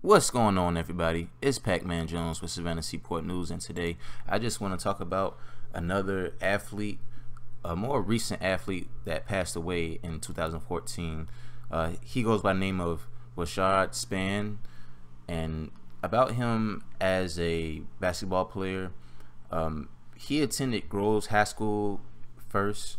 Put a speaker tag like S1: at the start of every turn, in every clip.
S1: What's going on, everybody? It's Pac-Man Jones with Savannah Seaport News, and today I just want to talk about another athlete, a more recent athlete that passed away in 2014. He goes by the name of Rashaad Spann, and about him as a basketball player, he attended Groves High School first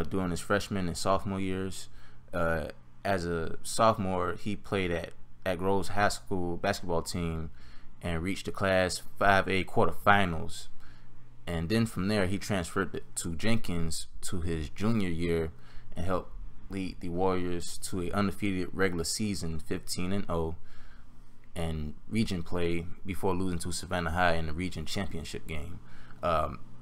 S1: during his freshman and sophomore years. As a sophomore, he played at Groves High School basketball team and reached the Class 5A quarterfinals. And then from there, he transferred to Jenkins to his junior year and helped lead the Warriors to an undefeated regular season, 15-0, and region play before losing to Savannah High in the region championship game.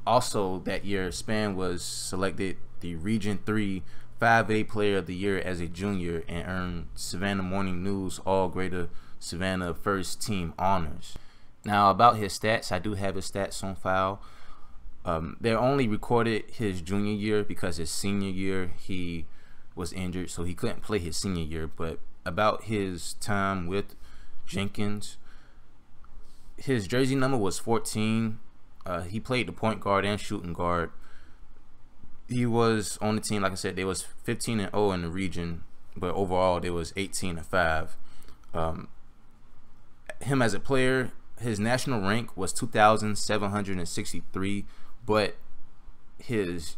S1: Also that year, Spann was selected the Region 3 5A Player of the Year as a junior and earned Savannah Morning News All Greater Savannah First Team honors. Now, about his stats, I do have his stats on file. They're only recorded his junior year because his senior year he was injured, so he couldn't play his senior year. But about his time with Jenkins, his jersey number was 14. He played the point guard and shooting guard. He was on the team, like I said, they was 15-0 in the region, but overall they was 18-5. Him as a player, his national rank was 2,763, but his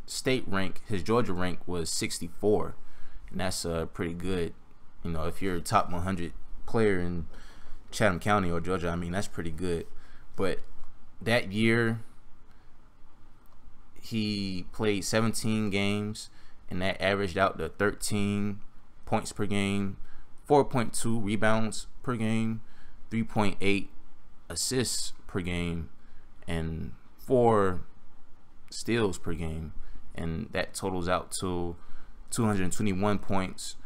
S1: state rank, his Georgia rank was 64, and that's pretty good. You know, if you're a top 100 player in Chatham County or Georgia, I mean, that's pretty good. But that year, he played 17 games, and that averaged out to 13 points per game, 4.2 rebounds per game, 3.8 assists per game, and 4 steals per game. And that totals out to 221 points,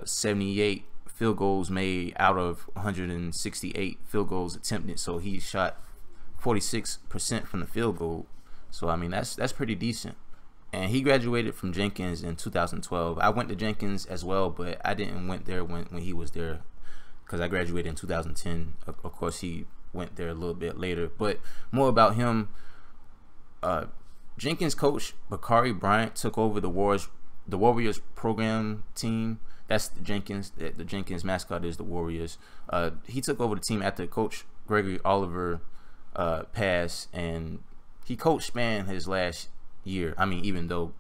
S1: 78 field goals made out of 168 field goals attempted. So he shot 46% from the field goal. So I mean, that's pretty decent. And he graduated from Jenkins in 2012. I went to Jenkins as well, but I didn't went there when he was there because I graduated in 2010. Of course, he went there a little bit later. But more about him. Jenkins coach Bakari Bryant took over the Warriors program team. That's the Jenkins. The Jenkins mascot is the Warriors. He took over the team after Coach Gregory Oliver passed, and he coached Spann his last year. I mean, even though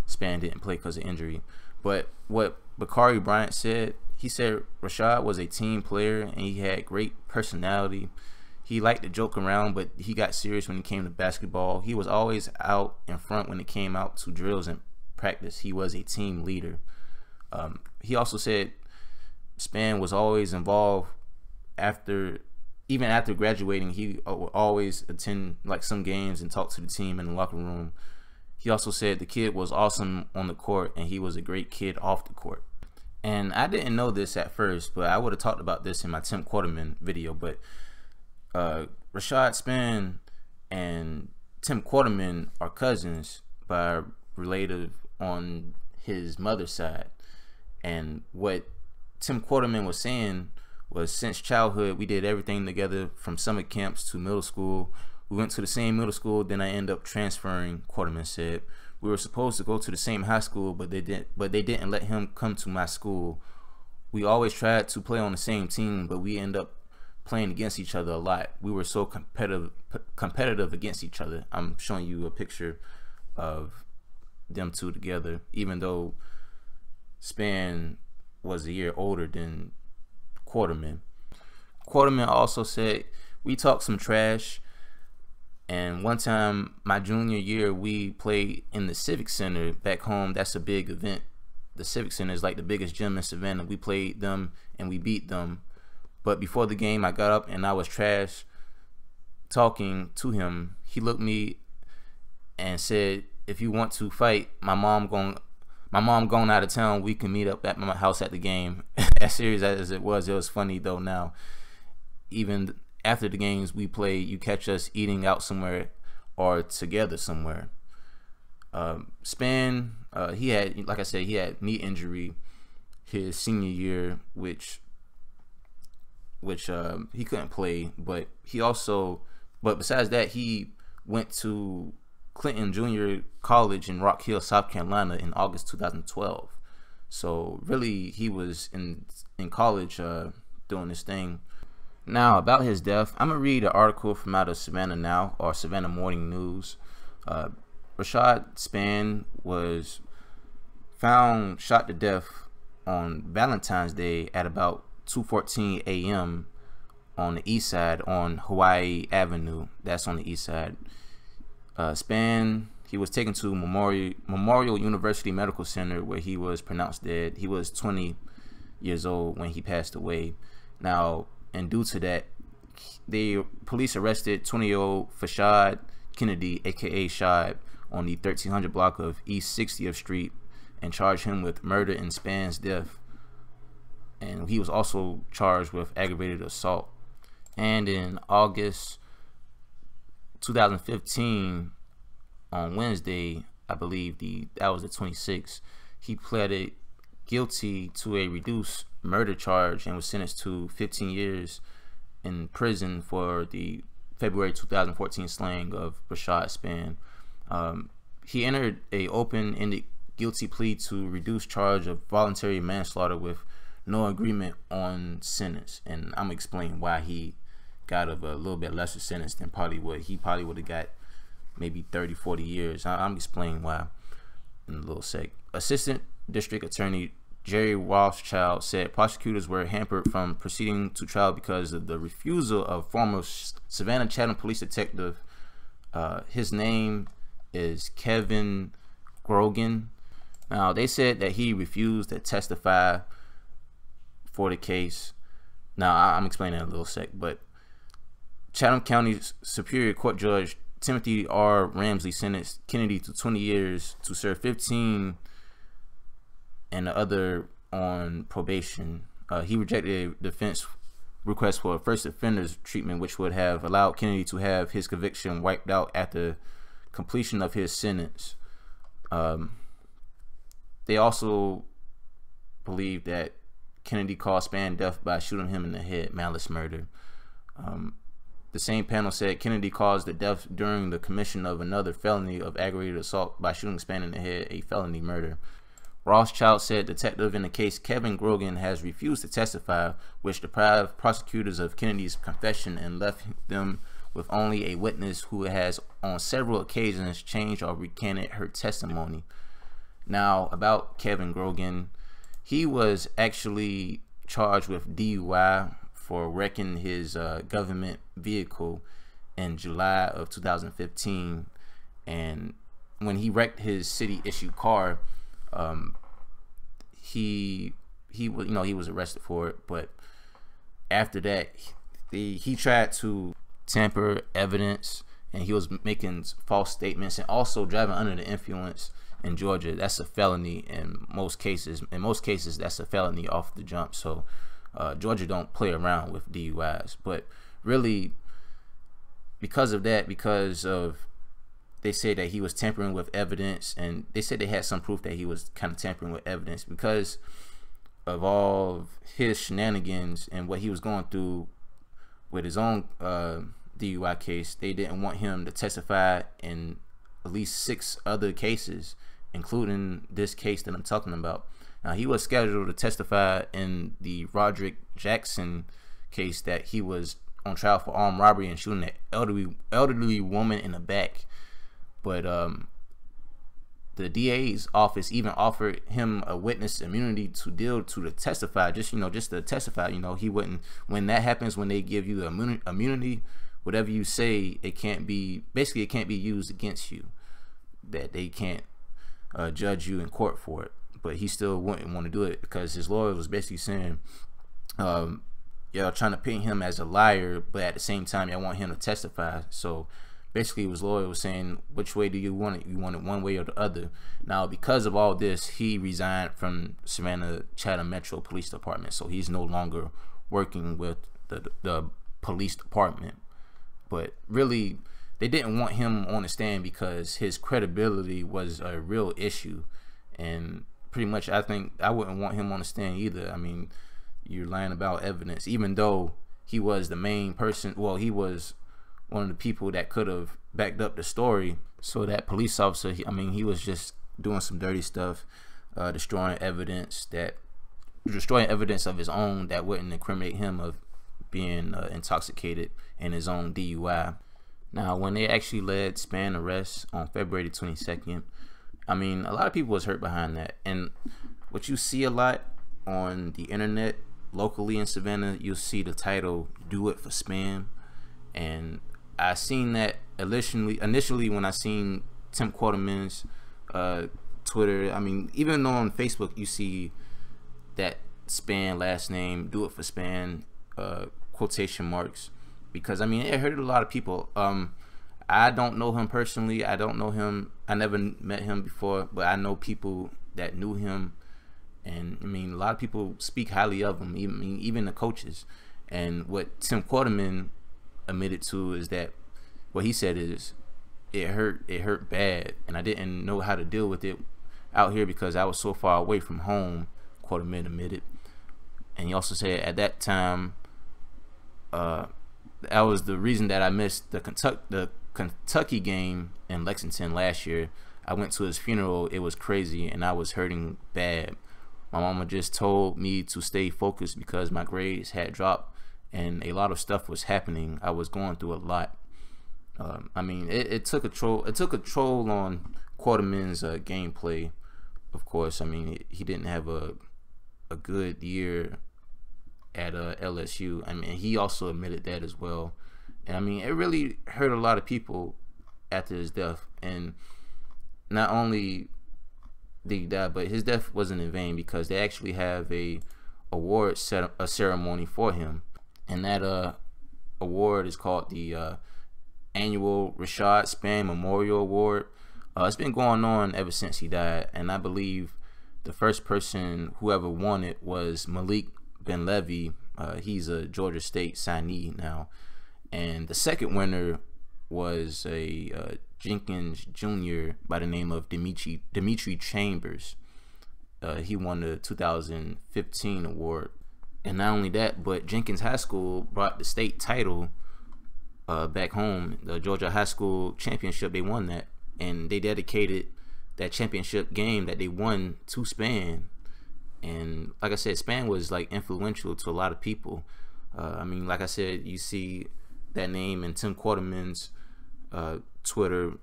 S1: Spann didn't play because of injury. But what Bakari Bryant said, he said Rashad was a team player and he had great personality. He liked to joke around, but he got serious when it came to basketball. He was always out in front when it came out to drills and practice. He was a team leader. He also said Spann was always involved even after graduating. He would always attend like some games and talk to the team in the locker room. He also said the kid was awesome on the court and he was a great kid off the court. And I didn't know this at first, but I would have talked about this in my Tim Quarterman video. But Rashaad Spann and Tim Quarterman are cousins by relative on his mother's side. And what Tim Quarterman was saying was, since childhood, we did everything together from summer camps to middle school. We went to the same middle school, then I ended up transferring, Quarterman said. We were supposed to go to the same high school, but they didn't let him come to my school. We always tried to play on the same team, but we ended up playing against each other a lot. We were so competitive against each other. I'm showing you a picture of them two together, even though Spann was a year older than Quarterman. Quarterman also said, we talked some trash, and one time my junior year we played in the Civic Center back home. That's a big event. The Civic Center is like the biggest gym in Savannah. We played them and we beat them, but before the game I got up and I was trash talking to him. He looked me and said, if you want to fight, my mom going out of town, we can meet up at my house at the game. As serious as it was funny though now. Even after the games we play, you catch us eating out somewhere or together somewhere. Spann, he had, like I said, he had knee injury his senior year, which which he couldn't play. But besides that, he went to Clinton Junior College in Rock Hill, South Carolina in August 2012. So really, he was in college doing this thing. Now, about his death, I'm going to read an article from out of Savannah Now, or Savannah Morning News. Rashaad Spann was found shot to death on Valentine's Day at about 2:14 a.m. on the east side on Hawaii Avenue. That's on the east side. Spann, he was taken to Memorial University Medical Center, where he was pronounced dead. He was 20 years old when he passed away. Now, and due to that, the police arrested 20-year-old Rashad Kennedy, aka Rashad, on the 1300 block of East 60th Street and charged him with murder in Spann's death. And he was also charged with aggravated assault. And in August 2015, on Wednesday, I believe that was the 26th, he pleaded guilty to a reduced murder charge and was sentenced to 15 years in prison for the February 2014 slaying of Rashaad Spann. He entered a open-ended guilty plea to reduced charge of voluntary manslaughter with no agreement on sentence, and I'm gonna explain why he got a little bit lesser sentence than he probably would have got maybe 30-40 years. I'm explaining why in a little sec. Assistant District Attorney Jerry Rothschild said prosecutors were hampered from proceeding to trial because of the refusal of former Savannah Chatham Police Detective. His name is Kevin Grogan. Now, they said that he refused to testify for the case. Now, I'm explaining in a little sec, but Chatham County Superior Court Judge Timothy R. Ramsey sentenced Kennedy to 20 years to serve 15 and the other on probation. He rejected a defense request for first offenders treatment, which would have allowed Kennedy to have his conviction wiped out at the completion of his sentence. They also believe that Kennedy caused Spann death by shooting him in the head, malice murder. The same panel said Kennedy caused the death during the commission of another felony of aggravated assault by shooting Spann in the head, a felony murder. Rothschild said detective in the case Kevin Grogan has refused to testify, which deprived prosecutors of Kennedy's confession and left them with only a witness who has on several occasions changed or recanted her testimony. Now, about Kevin Grogan, he was actually charged with DUI for wrecking his government vehicle in July of 2015, and when he wrecked his city-issued car, he was arrested for it. But after that, he tried to tamper evidence, and he was making false statements and also driving under the influence. In Georgia, that's a felony in most cases. In most cases, that's a felony off the jump. So Georgia don't play around with DUIs. But really, because of that, they say that he was tampering with evidence, and they said they had some proof that he was kind of tampering with evidence because of all of his shenanigans and what he was going through with his own DUI case. They didn't want him to testify in at least 6 other cases, including this case that I'm talking about. Now, he was scheduled to testify in the Roderick Jackson case that he was on trial for armed robbery and shooting an elderly woman in the back. But the DA's office even offered him a witness immunity to testify, just to testify. He wouldn't. When that happens, when they give you the immunity, whatever you say, it can't be used against you. That they can't judge you in court for it. But he still wouldn't want to do it because his lawyer was basically saying, y'all trying to paint him as a liar, but at the same time, y'all want him to testify. So basically, his lawyer was saying, which way do you want it? You want it one way or the other? Now, because of all this, he resigned from Savannah Chatham Metro Police Department. So he's no longer working with the police department. But really, they didn't want him on the stand because his credibility was a real issue. And pretty much, I think I wouldn't want him on the stand either. I mean, you're lying about evidence, even though he was the main person. Well, he was one of the people that could have backed up the story. So that police officer, he was just doing some dirty stuff, destroying evidence of his own that wouldn't incriminate him of being intoxicated in his own DUI. Now, when they actually led Spann arrest on February 22nd, a lot of people was hurt behind that. And what you see a lot on the internet locally in Savannah, you'll see the title "Do It for Spann," and I seen that initially when I seen Tim Quarterman's Twitter. Even though on Facebook you see that Spann last name, "Do It for Spann," quotation marks, because it hurt a lot of people. I don't know him personally. I never met him before, but I know people that knew him, and a lot of people speak highly of him, even the coaches. And what Tim Quarterman admitted to is that what he said is it hurt bad, and I didn't know how to deal with it out here because I was so far away from home. Quarterman admitted, and he also said at that time that was the reason that I missed the Kentucky game in Lexington last year. I went to his funeral. It was crazy, and I was hurting bad. My mama just told me to stay focused because my grades had dropped and a lot of stuff was happening. I was going through a lot. It took a toll on Quarterman's gameplay. Of course, he didn't have a good year at LSU. He also admitted that as well. And it really hurt a lot of people after his death. And not only did he die, but his death wasn't in vain because they actually have a ceremony for him, and that award is called the annual Rashaad Spann Memorial Award. It's been going on ever since he died, and I believe the first person who ever won it was Malik Ben-Levy. He's a Georgia State signee now, and the second winner was a Jenkins Jr. by the name of Dimitri Chambers. He won the 2015 award. And not only that, but Jenkins High School brought the state title back home. The Georgia High School Championship, they won that, and they dedicated that championship game that they won to Spann. And like I said, Spann was influential to a lot of people. Like I said, you see that name in Tim Quarterman's Twitter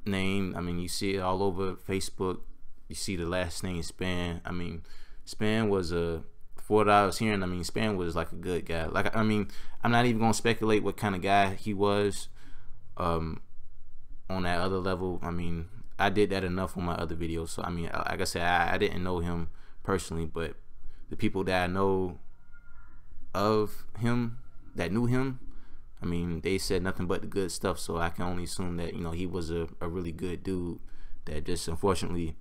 S1: name. You see it all over Facebook. You see the last name Spann. Spann was for what I was hearing, Spann was a good guy. I'm not even gonna speculate what kind of guy he was on that other level. I did that enough on my other videos. So like I said, I didn't know him personally, but the people that I know of him that knew him, they said nothing but the good stuff. So I can only assume that he was a really good dude that just unfortunately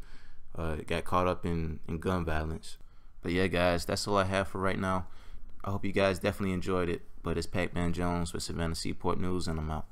S1: got caught up in gun violence. But yeah, guys, that's all I have for right now. I hope you guys definitely enjoyed it. But it's Pac-Man Jones with Savannah Seaport News, and I'm out.